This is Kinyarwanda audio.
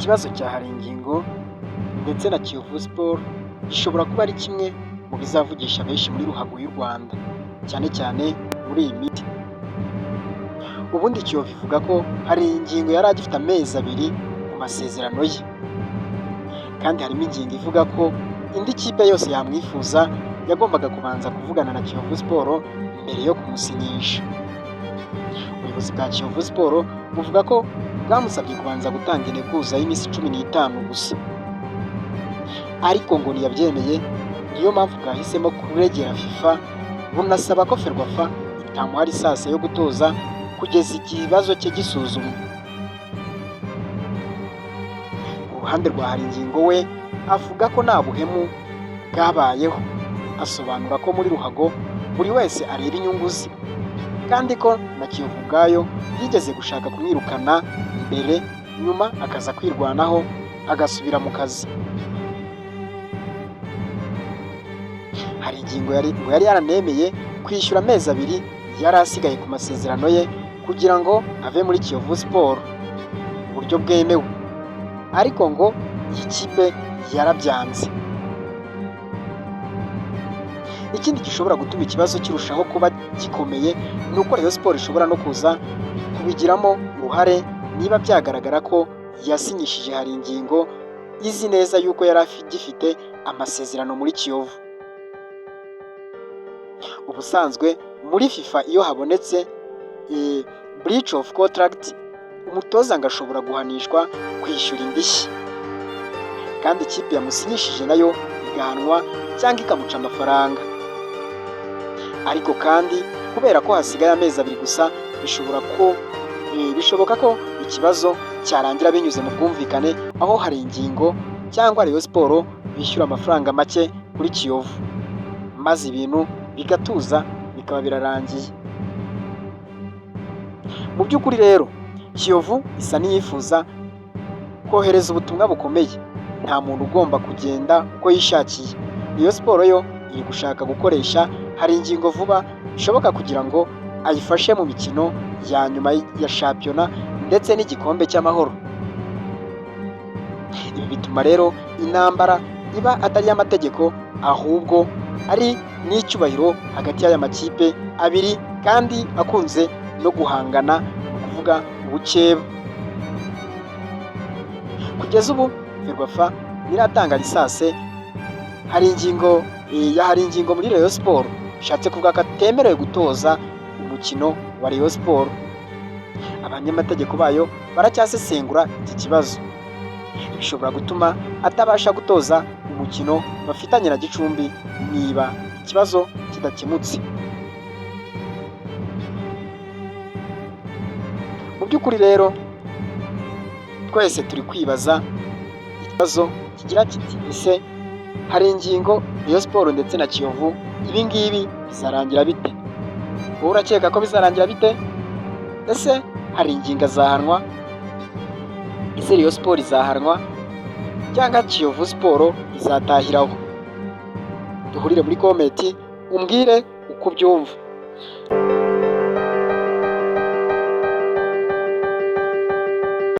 Ikibazo cya Haringingo ndetse na Kiyovu Sport gishobora kuba ari kimwe mu bizavugisha benshi muri ruhago y'u Rwanda, cyane cyane muri iyi miti. Ubundi Kiyovu ivuga ko Haringingo yari agifite amezi 2 mu masezerano ye, kandi harimo ingingo ivuga ko indi kipe yose yamwifuza yagombaga kubanza kuvugana na Kiyovu Sport mbere yo kumusinyisha. Ubuyobozi bwa Kiyovu Sport buvuga ko bwamusabye kubanza gutanga integuza y'iminsi 15 gusa, ariko ngo ntiyabyemeye. Niyo mpamvu bwahisemo kuregera FIFA bunasaba ko Ferwafa itamuha lisase yo gutoza kugeza ikibazo cye gisuzumwa. Uruhande rwa Haringingo we avuga ko nta buhemu bwabayeho, asobanura ko muri ruhago buri wese areba inyungu ze, kandi ko na Kiyovu ubwayo yigeze gushaka kumwirukana mbere, nyuma akaza kwirwanaho agasubira mu kazi. Haringingo yari yaranemeye kwishyura amezi 2 yari asigaye ku masezerano ye kugira ngo ave muri Kiyovu Sport mu buryo bwemewe, ariko ngo iyi kipe yarabyanze. Ikindi gishobora gutuma ikibazo kirushaho kuba gikomeye ni uko Rayon Sport ishobora no kuza kubigiramo uruhare niba byagaragara ko yasinyishije Haringingo izi neza yuko yari agifite amasezerano muri Kiyovu. Ubusanzwe muri FIFA iyo habonetse breach of contract, umutoza ngo ashobora guhanishwa kwishyura indishyi, kandi ikipe yamusinyishije nayo igahanwa cyangwa ikamuca amafaranga. Ariko kandi kubera ko hasigaye amezi 2 gusa, bishoboka ko ikibazo cyarangira binyuze mu bwumvikane, aho Haringingo cyangwa Rayon Sport bishyura amafaranga make kuri Kiyovu, maze ibintu bigatuza bikaba birarangiye. Mu by'ukuri rero Kiyovu isa niyifuza kohereza ubutumwa bukomeye, nta muntu ugomba kugenda uko yishakiye. Rayon Sport yo iri gushaka gukoresha Haringingo vuba bishoboka kugira ngo ayifashe mu mikino ya nyuma ya shampiyona ndetse n'igikombe cy'amahoro. Ibi bituma rero intambara iba atari y'amategeko, ahubwo ari n'icyubahiro hagati y'aya makipe abiri kandi akunze no guhangana, kuvuga ubukeba. Kugeza ubu Ferwafa iratanga lisase Haringingo muri Rayon Sport, bishatse kuvuga ko atemerewe gutoza umukino wa Rayon Sport. Abanyamategeko bayo baracyasesengura iki kibazo, bishobora gutuma atabasha gutoza umukino bafitanye na Gicumbi niba ikibazo kidakemutse. Mu by'ukuri rero twese turi kwibaza ikibazo kigira kiti, ese Haringingo, Rayon Sport ndetse na Kiyovu ibi ngibi bizarangira bite? Wowe urakeka ko bizarangira bite? Ese Haringingo azahanwa? Ese Rayon Sport izahanwa cyangwa Kiyovu Sport izatahiraho? Duhurire muri komenti umbwire uko ubyumva.